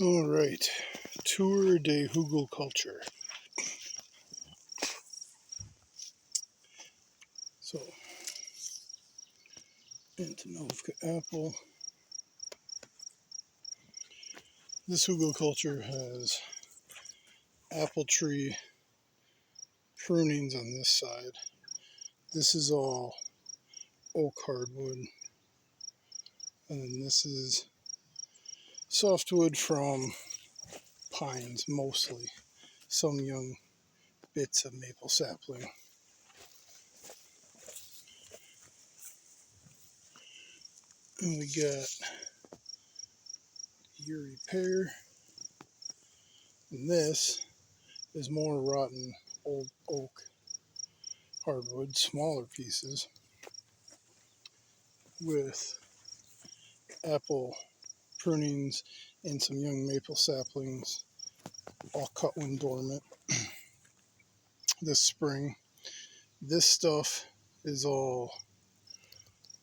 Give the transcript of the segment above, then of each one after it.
All right, Tour de Hugelkulture. So, Antonovka apple. This Hugelkulture has apple tree prunings on this side. This is all oak hardwood, and then this is softwood from pines mostly. Some young bits of maple sapling. And we got Erie pear. And this is more rotten old oak hardwood, smaller pieces, with apple prunings and some young maple saplings, all cut when dormant this spring. This stuff is all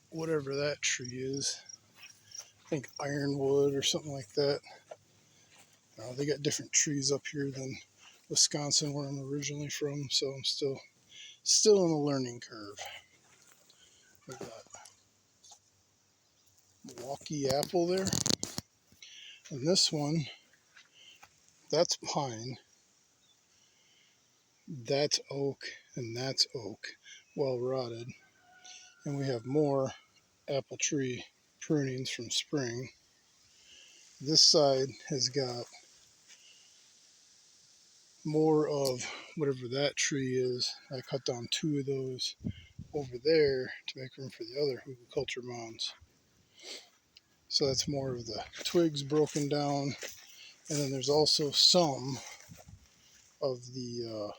whatever that tree is. I think ironwood or something like that. They got different trees up here than Wisconsin, where I'm originally from, so I'm still in the learning curve. We got Milwaukee apple there, and this one, that's pine, that's oak, and that's oak, well rotted. And we have more apple tree prunings from spring. This side has got more of whatever that tree is. I cut down 2 of those over there to make room for the other Hugelkulture mounds. So that's more of the twigs broken down. And then there's also some of the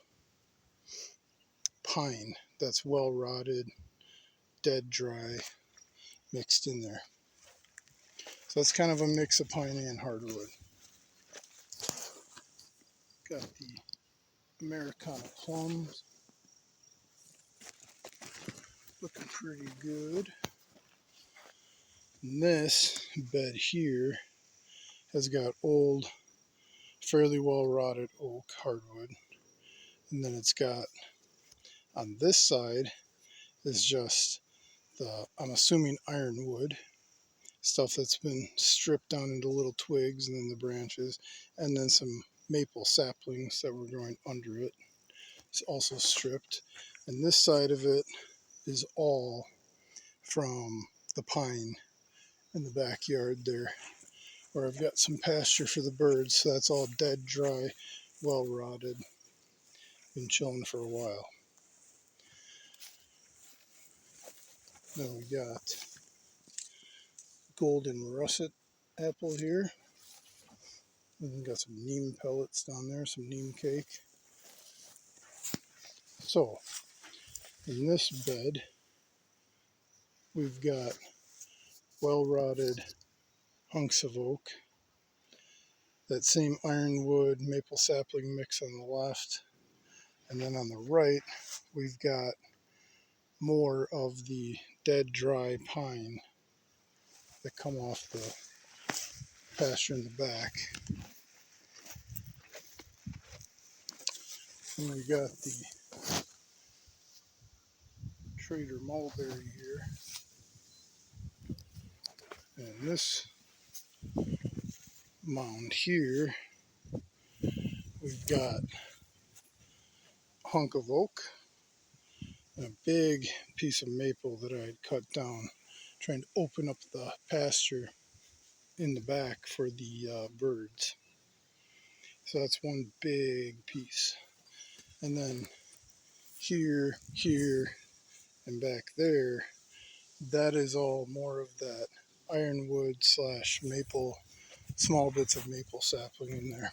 pine that's well rotted, dead dry, mixed in there. So that's kind of a mix of pine and hardwood. Got the Americana plums, looking pretty good. And this bed here has got old, fairly well rotted oak hardwood. And then it's got, on this side, is just I'm assuming ironwood, stuff that's been stripped down into little twigs and then the branches, and then some maple saplings that were growing under it. It's also stripped. And this side of it is all from the pine in the backyard there, where I've got some pasture for the birds. So that's all dead, dry, well rotted, been chilling for a while. Then we got golden russet apple here. And we got some neem pellets down there, some neem cake. So in this bed, we've got well rotted hunks of oak, that same ironwood maple sapling mix on the left, and then on the right, we've got more of the dead dry pine that come off the pasture in the back. And we got the Trader mulberry here. And this mound here, we've got a hunk of oak and a big piece of maple that I had cut down, trying to open up the pasture in the back for the birds. So that's one big piece. And then here, and back there, that is all more of that ironwood / maple, small bits of maple sapling in there.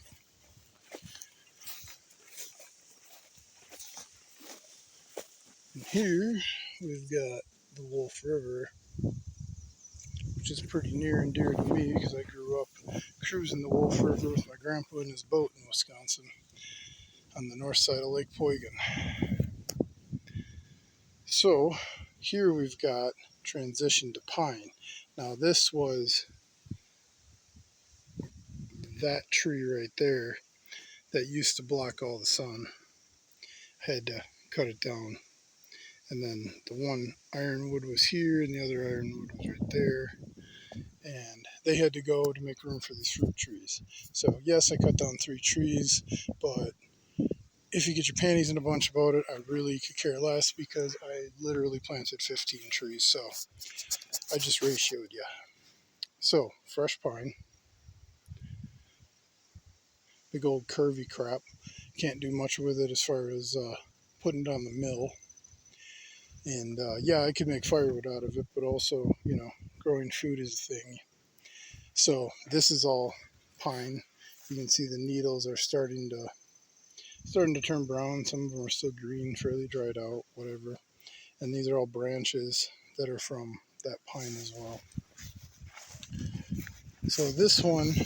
And here we've got the Wolf River, which is pretty near and dear to me because I grew up cruising the Wolf River with my grandpa in his boat in Wisconsin on the north side of Lake Poygan. So here we've got transition to pine. Now this that tree right there that used to block all the sun. I had to cut it down. And then the one ironwood was here and the other ironwood was right there. And they had to go to make room for these fruit trees. So yes, I cut down 3 trees, but if you get your panties in a bunch about it, I really could care less because I literally planted 15 trees. So I just ratioed you. So fresh pine, big old curvy crap. Can't do much with it as far as putting it on the mill. And yeah, I could make firewood out of it, but also, growing food is a thing. So this is all pine. You can see the needles are starting to turn brown. Some of them are still green, fairly dried out, whatever. And these are all branches that are from that pine as well. So this one's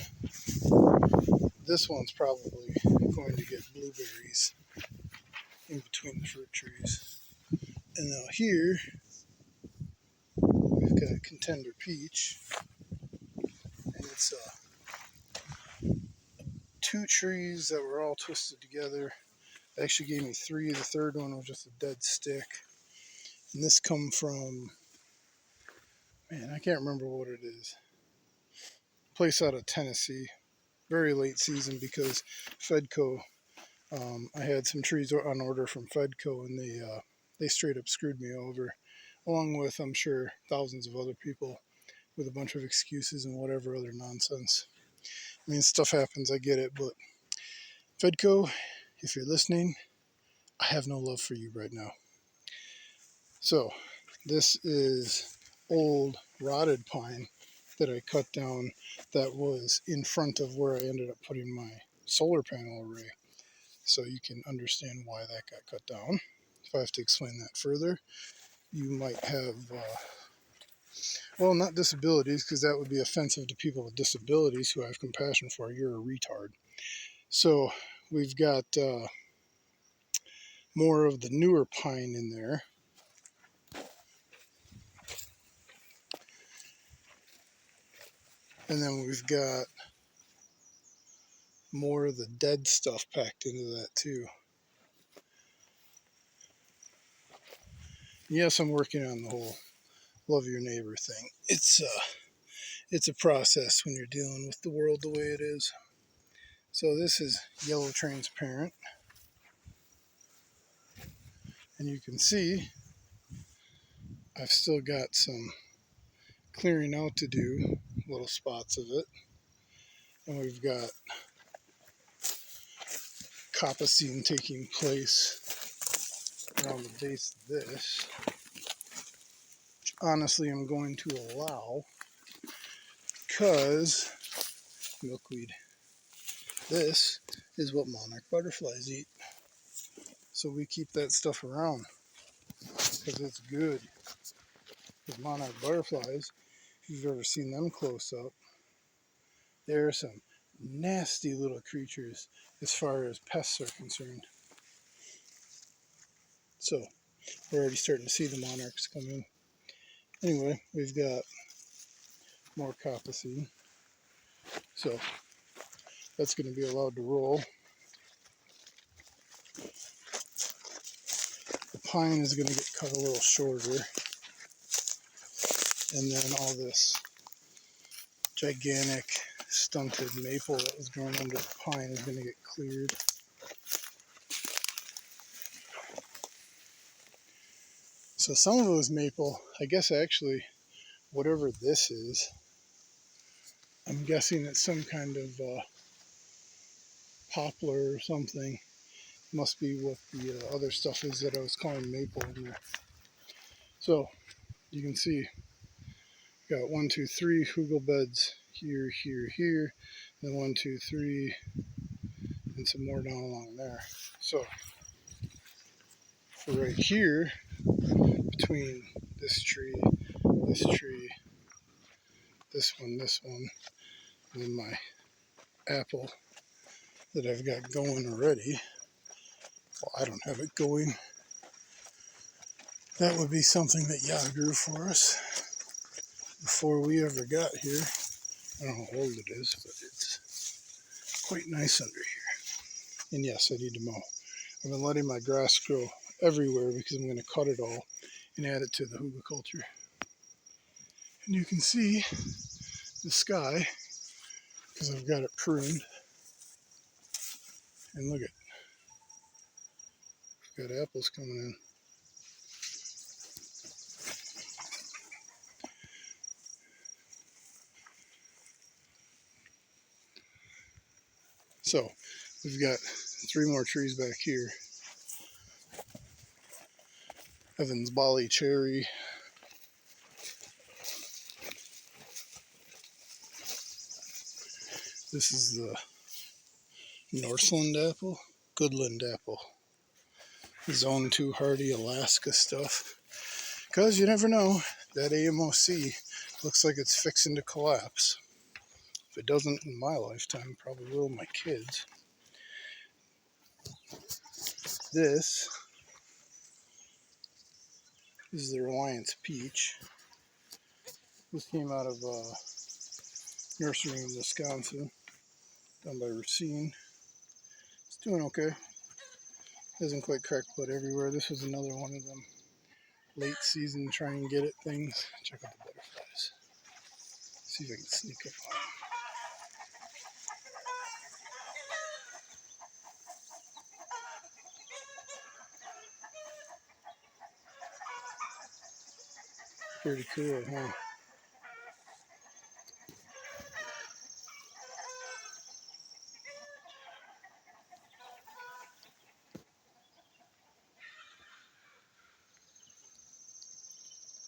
probably going to get blueberries in between the fruit trees. And now here we've got a contender peach, and it's 2 trees that were all twisted together. They actually gave me 3. The third one was just a dead stick. And this come from, man, I can't remember what it is. Place out of Tennessee. Very late season because Fedco, I had some trees on order from Fedco, and they straight up screwed me over, along with, I'm sure, thousands of other people with a bunch of excuses and whatever other nonsense. I mean, stuff happens, I get it, but Fedco, if you're listening, I have no love for you right now. So this is old rotted pine that I cut down that was in front of where I ended up putting my solar panel array. So you can understand why that got cut down. If I have to explain that further, you might have, well, not disabilities, because that would be offensive to people with disabilities who I have compassion for. You're a retard. So we've got more of the newer pine in there. And then we've got more of the dead stuff packed into that too. Yes, I'm working on the whole love your neighbor thing. It's a process when you're dealing with the world the way it is. So this is yellow transparent. And you can see I've still got some clearing out to do, little spots of it. And we've got coppicing taking place around the base of this, which honestly I'm going to allow because milkweed. This is what monarch butterflies eat. So we keep that stuff around because it's good. Because monarch butterflies, if you've ever seen them close up, they're some nasty little creatures as far as pests are concerned. So we're already starting to see the monarchs come in. Anyway, we've got more coppicing. So that's going to be allowed to roll. The pine is going to get cut a little shorter. And then all this gigantic stunted maple that was growing under the pine is going to get cleared. So some of those maple, I guess actually, whatever this is, I'm guessing it's some kind of poplar or something. Must be what the other stuff is that I was calling maple in there. So you can see, got 1, 2, 3 hugel beds here, here, here, and then 1, 2, 3, and some more down along there. So for right here, between this tree, this tree, this one, and then my apple that I've got going already. Well, I don't have it going. That would be something that Yah grew for us before we ever got here. I don't know how old it is, but it's quite nice under here. And yes, I need to mow. I've been letting my grass grow everywhere because I'm going to cut it all and add it to the Hugelkulture. And you can see the sky because I've got it pruned. And look at, got apples coming in. So we've got 3 more trees back here. Evans Bali cherry. This is the Northland apple, Goodland apple. Zone 2 hardy Alaska stuff. Because you never know, that AMOC looks like it's fixing to collapse. If it doesn't in my lifetime, probably will my kids. This is the Reliance Peach. This came out of a nursery in Wisconsin, done by Racine. It's doing okay. Hasn't quite cracked bud everywhere. This was another one of them late season try and get it things. Check out the butterflies. See if I can sneak up on them. Pretty cool, huh?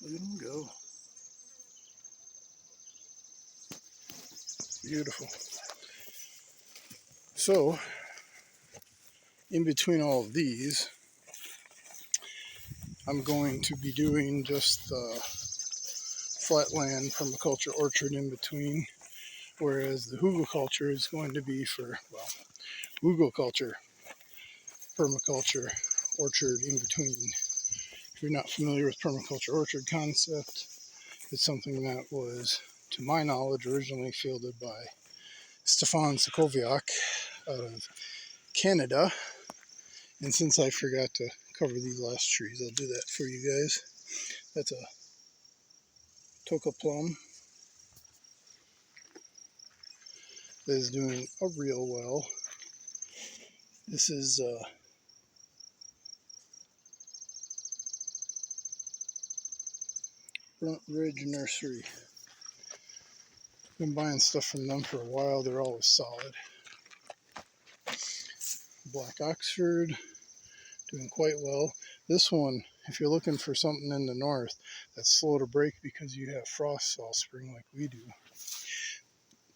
Look at them go. Beautiful. So, in between all of these, I'm going to be doing just the flatland permaculture orchard in between, whereas the Hugelkulture is going to be for, well, Hugelkulture permaculture orchard in between. If you're not familiar with permaculture orchard concept, it's something that was, to my knowledge, originally fielded by Stefan Sokoviak out of Canada. And since I forgot to cover these last trees, I'll do that for you guys. That's a Toka plum that is doing a real well. This is Front Ridge Nursery. Been buying stuff from them for a while. They're always solid. Black Oxford, doing quite well. This one, if you're looking for something in the north that's slow to break because you have frosts all spring like we do,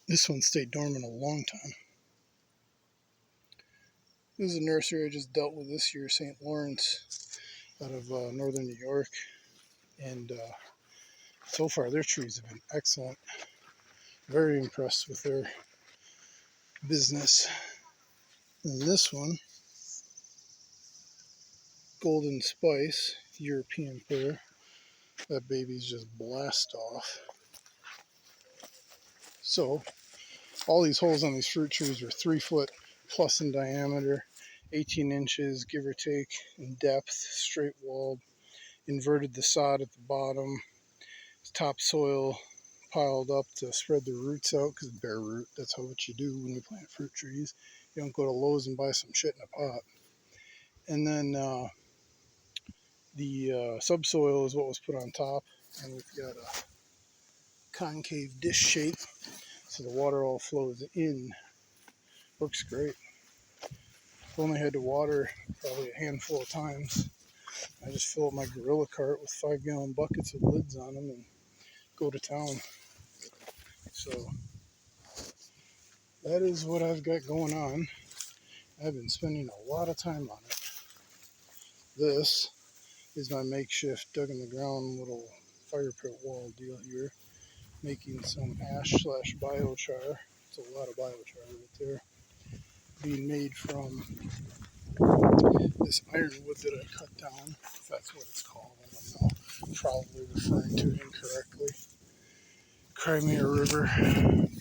this one stayed dormant a long time. This is a nursery I just dealt with this year, St. Lawrence, out of northern New York. And so far their trees have been excellent. Very impressed with their business. And this one, Golden Spice, European pear. That baby's just blast off. So, all these holes on these fruit trees are 3 foot plus in diameter, 18 inches, give or take, in depth, straight walled, inverted the sod at the bottom, topsoil piled up to spread the roots out, because bare root, that's what you do when you plant fruit trees. You don't go to Lowe's and buy some shit in a pot. And then the subsoil is what was put on top, and we've got a concave dish shape so the water all flows in. Works great. I've only had to water probably a handful of times. I just fill up my gorilla cart with 5-gallon buckets with lids on them and go to town. So that is what I've got going on. I've been spending a lot of time on it. This is my makeshift dug in the ground little fire pit wall deal here, making some ash/biochar. It's a lot of biochar right there, being made from this ironwood that I cut down, if that's what it's called. I don't know. I'm probably referring to it incorrectly. Cry me a river,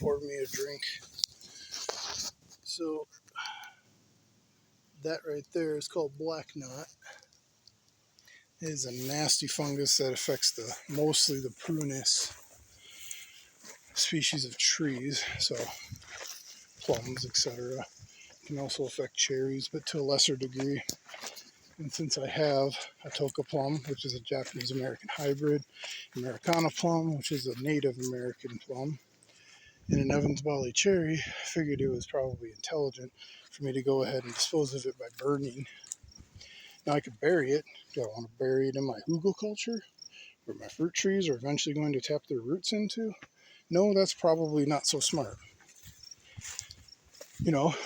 pour me a drink. So that right there is called black knot. It is a nasty fungus that affects mostly the prunus species of trees, so plums, etc. It can also affect cherries, but to a lesser degree. And since I have a Toka plum, which is a Japanese American hybrid, Americana plum, which is a Native American plum, and an Evans Bali cherry, I figured it was probably intelligent for me to go ahead and dispose of it by burning. Now I could bury it. Do I want to bury it in my Hugelkulture, where my fruit trees are eventually going to tap their roots into? No, that's probably not so smart.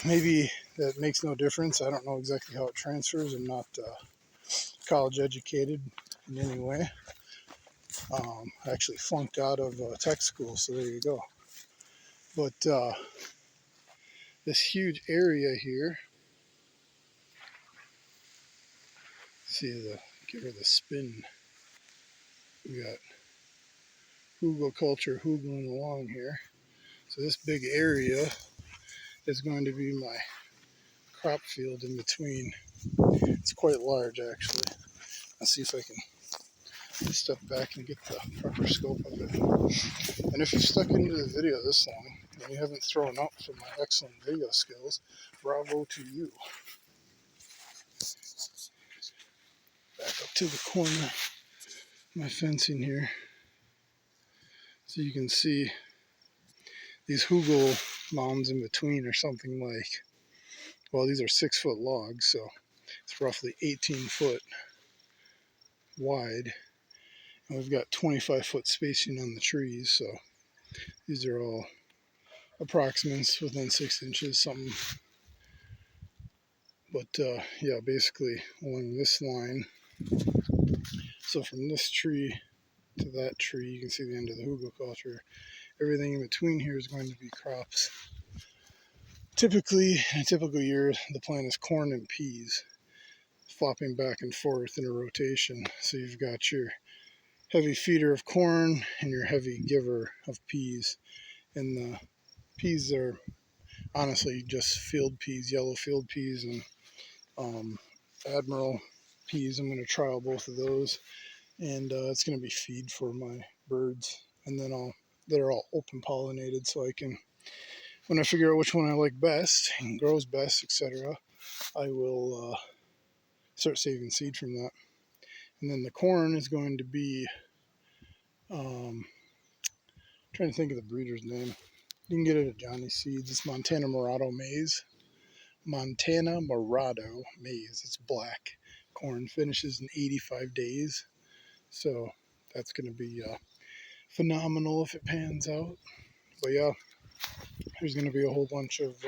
Maybe that makes no difference. I don't know exactly how it transfers. I'm not college educated in any way. I actually flunked out of tech school, so there you go. But this huge area here, give her the spin. We got Hugelkulture hoogling along here. So this big area is going to be my crop field in between. It's quite large, actually. Let's see if I can step back and get the proper scope of it. And if you've stuck into the video this long and you haven't thrown up from my excellent video skills, bravo to you. Back up to the corner of my fencing here, so you can see these hugel mounds in between are something like, well, these are 6-foot logs, so it's roughly 18 foot wide, and we've got 25-foot spacing on the trees, so these are all approximates within 6 inches, something. But yeah, basically along this line, so from this tree to that tree, you can see the end of the Hugelkulture. Everything in between here is going to be crops. Typically, in a typical year, the plant is corn and peas, flopping back and forth in a rotation. So you've got your heavy feeder of corn and your heavy giver of peas. And the peas are honestly just field peas, yellow field peas, and Admiral peas. I'm going to trial both of those, and it's going to be feed for my birds. And then they're all open pollinated, so I can, when I figure out which one I like best and grows best, etc., I will start saving seed from that. And then the corn is going to be, trying to think of the breeder's name. You can get it at Johnny Seeds. It's Montana Morado maize. Montana Morado maize. It's black. Corn finishes in 85 days. So that's going to be phenomenal if it pans out. But yeah, there's going to be a whole bunch of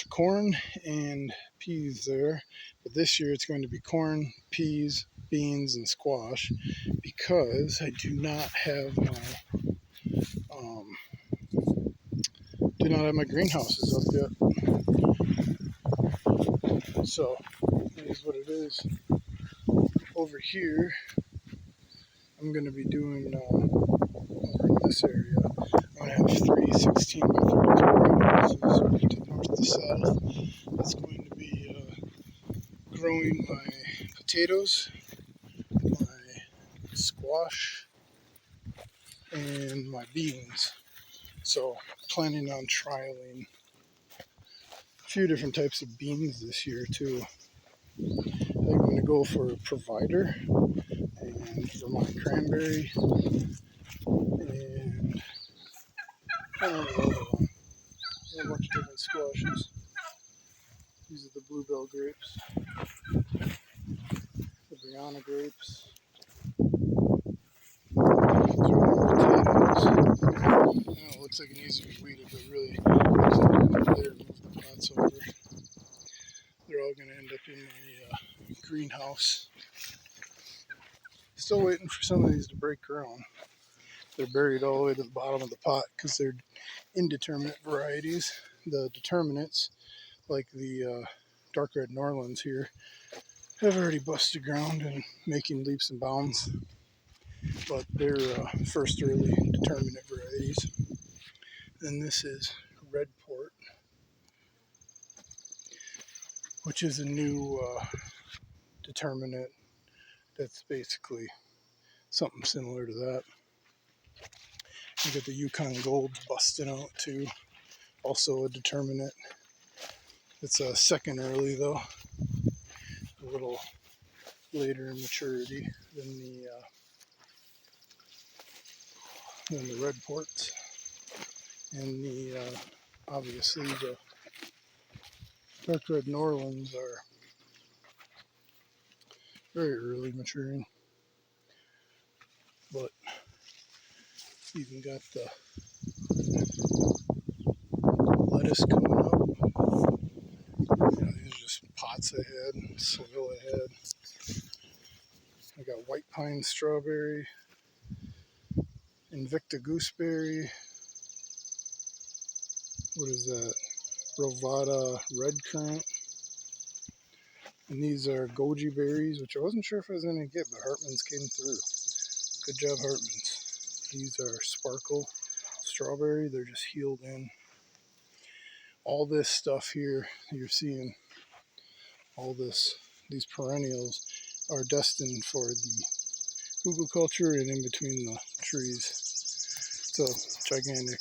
corn and peas there. But this year it's going to be corn, peas, beans, and squash, because I do not have my greenhouses up yet. So that is what it is. Over here, I'm going to be doing over in this area. I'm going to have 3 16 by 32 greenhouses to north to south. That's going to be growing my potatoes, my squash, and my beans. So planning on trialing a few different types of beans this year too. I think I'm going to go for a provider and Vermont cranberry, and I don't know the other one. A bunch of different squashes. These are the bluebell grapes, the Brianna grapes. These are potatoes. I know it looks like it needs to be weeded, but really, looks like I'm going to move the pots over. They're all going to end up in my greenhouse. Still waiting for some of these to break ground. They're buried all the way to the bottom of the pot because they're indeterminate varieties. The determinates, like the dark red Norlands here, have already busted ground and making leaps and bounds. But they're first early determinate varieties. And this is red port. which is a new determinate that's basically something similar to that. You got the Yukon Gold busting out too, also a determinate. It's a second early though, a little later in maturity than the red ports, and the obviously the dark red Norlands are very early maturing, but even got the lettuce coming up. You know, these are just pots I had, soil I had. I got white pine strawberry, Invicta gooseberry. What is that? Rovada red currant. And these are goji berries, which I wasn't sure if I was going to get, but Hartman's came through. Good job, Hartman's. These are sparkle strawberry. They're just healed in. All this stuff here you're seeing, all these perennials are destined for the Hugelkulture and in between the trees. It's a gigantic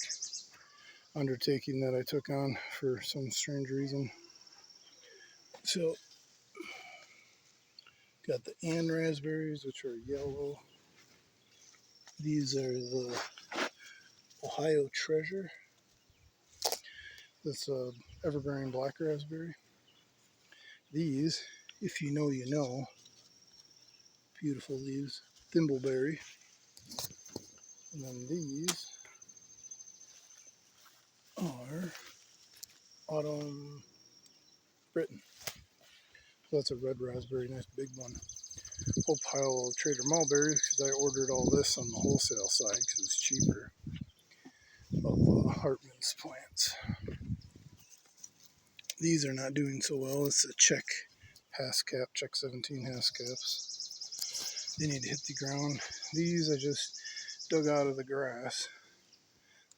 undertaking that I took on for some strange reason. So, got the Ann raspberries, which are yellow. These are the Ohio Treasure. That's a evergreen black raspberry. These, if you know, you know. Beautiful leaves. Thimbleberry. And then these are Autumn Britain. So that's a red raspberry, nice big one. Whole pile of Trader mulberries because I ordered all this on the wholesale side because it's cheaper. Of Hartman's plants. These are not doing so well. It's a Czech Haskap, Czech 17 Haskaps. They need to hit the ground. These I just dug out of the grass.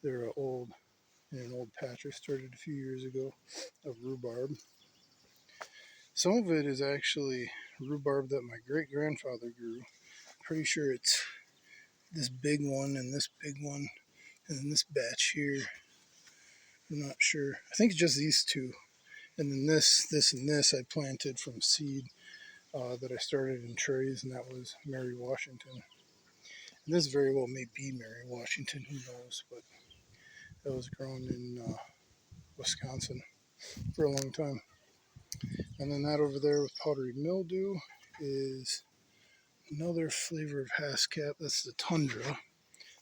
They're in an old patch I started a few years ago of rhubarb. Some of it is actually rhubarb that my great-grandfather grew. Pretty sure it's this big one and this big one and then this batch here. I'm not sure. I think it's just these two. And then this, and this I planted from seed that I started in trays, and that was Mary Washington. And this very well may be Mary Washington, who knows, but that was grown in Wisconsin for a long time. And then that over there with powdery mildew is another flavor of Haskap. That's the Tundra.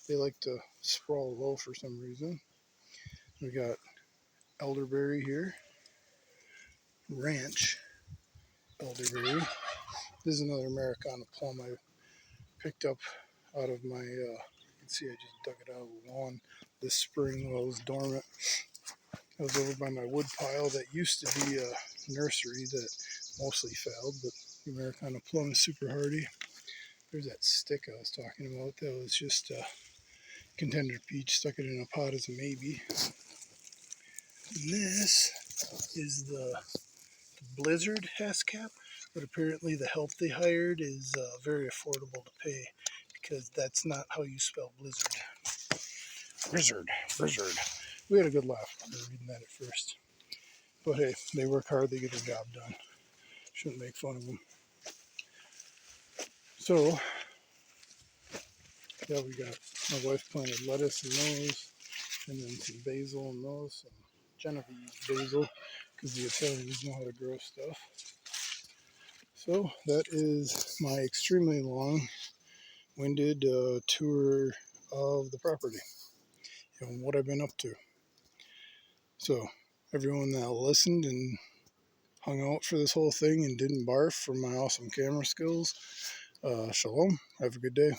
They like to sprawl low for some reason. We got elderberry here. Ranch elderberry. This is another Americana plum I picked up out of my, you can see I just dug it out of the lawn this spring while it was dormant. I was over by my wood pile that used to be a nursery that mostly failed, but the Americana plum is super hardy. There's that stick I was talking about that was just a contender peach, stuck it in a pot as a maybe. And this is the Blizzard Haskap, but apparently the help they hired is very affordable to pay because that's not how you spell blizzard. Blizzard. We had a good laugh when we were reading that at first. But hey, they work hard, they get their job done. Shouldn't make fun of them. So, yeah, we got, my wife planted lettuce in those, and then some basil in those, some Genovese basil, because the Italians know how to grow stuff. So, that is my extremely long-winded tour of the property and what I've been up to. So, everyone that listened and hung out for this whole thing and didn't barf for my awesome camera skills, shalom. Have a good day.